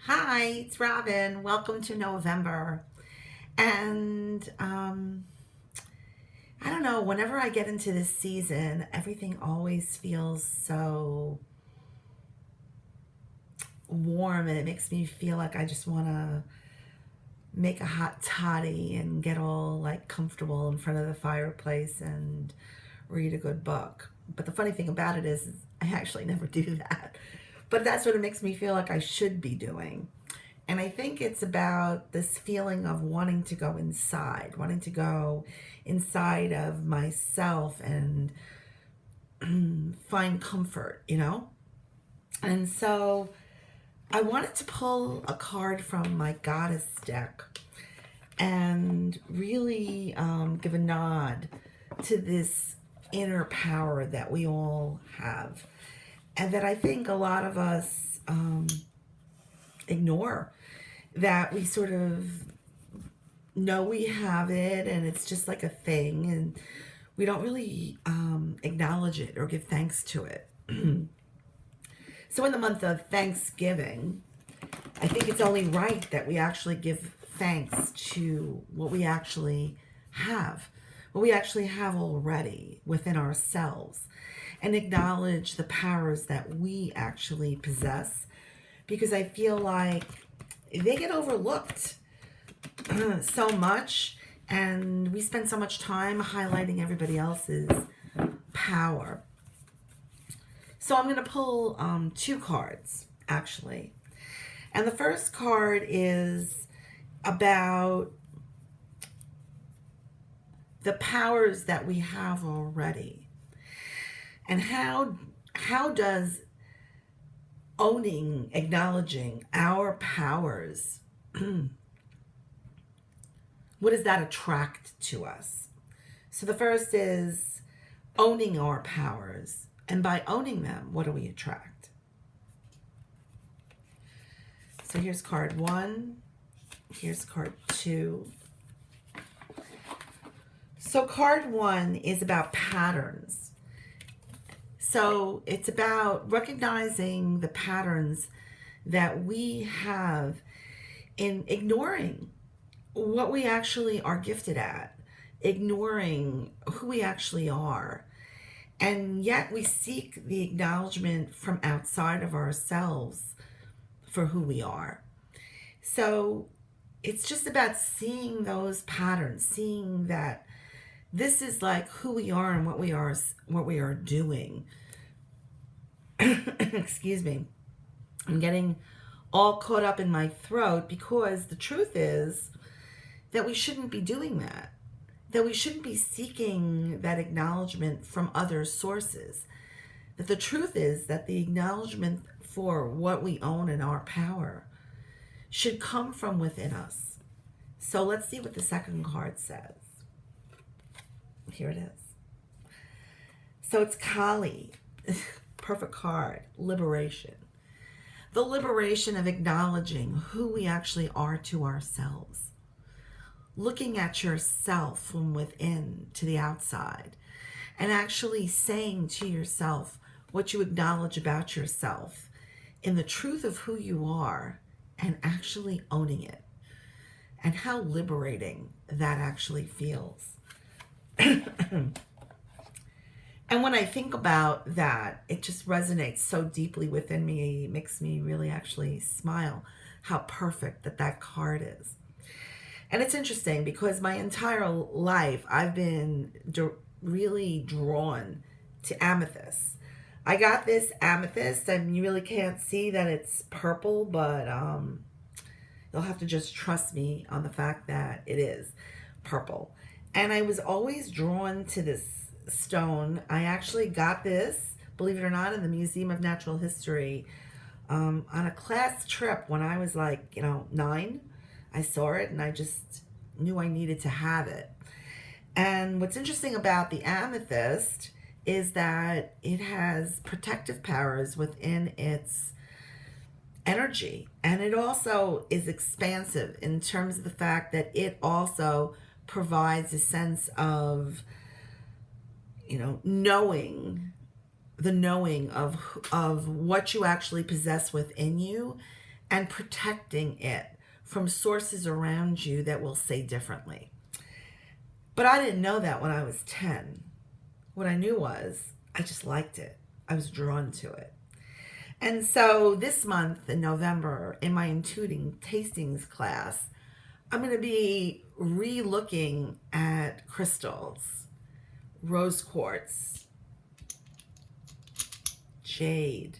Hi, it's Robin. Welcome to November. And I don't know, whenever I get into this season, everything always feels so warm and it makes me feel like I just want to make a hot toddy and get all like comfortable in front of the fireplace and read a good book. But the funny thing about it is I actually never do that. But that's what it makes me feel like I should be doing. And I think it's about this feeling of wanting to go inside, wanting to go inside of myself and find comfort, you know? And so I wanted to pull a card from my goddess deck and really give a nod to this inner power that we all have. And that I think a lot of us ignore, that we sort of know we have it and it's just like a thing and we don't really acknowledge it or give thanks to it. So in the month of Thanksgiving, I think it's only right that we actually give thanks to what we actually have, what we actually have already within ourselves, and acknowledge the powers that we actually possess, because I feel like they get overlooked so much, and we spend so much time highlighting everybody else's power. So I'm going to pull two cards, actually. And the first card is about the powers that we have already. And how does owning, acknowledging our powers, what does that attract to us? So the first is owning our powers. And by owning them, what do we attract? So here's card one. Here's card two. So card one is about patterns. So it's about recognizing the patterns that we have in ignoring what we actually are gifted at, ignoring who we actually are. And yet we seek the acknowledgement from outside of ourselves for who we are. So it's just about seeing those patterns, seeing that this is like who we are and what we are doing. Excuse me. I'm getting all caught up in my throat because the truth is that we shouldn't be doing that. That we shouldn't be seeking that acknowledgement from other sources. That the truth is that the acknowledgement for what we own in our power should come from within us. So let's see what the second card says. Here it is. So it's Kali. Perfect card. Liberation. The liberation of acknowledging who we actually are to ourselves. Looking at yourself from within to the outside and actually saying to yourself what you acknowledge about yourself in the truth of who you are and actually owning it, and how liberating that actually feels. And when I think about that, it just resonates so deeply within me. It makes me really actually smile how perfect that card is. And it's interesting because my entire life I've been really drawn to amethyst. I got this amethyst, and you really can't see that it's purple, but you'll have to just trust me on the fact that it is purple. And I was always drawn to this stone. I actually got this, believe it or not, in the Museum of Natural History on a class trip when I was like, 9. I saw it and I just knew I needed to have it. And what's interesting about the amethyst is that it has protective powers within its energy. And it also is expansive in terms of the fact that it also provides a sense of, knowing of what you actually possess within you, and protecting it from sources around you that will say differently. But I didn't know that when I was 10. What I knew was I just liked it. I was drawn to it. And so this month in November, in my intuiting tastings class, I'm going to be re-looking at crystals, rose quartz, jade,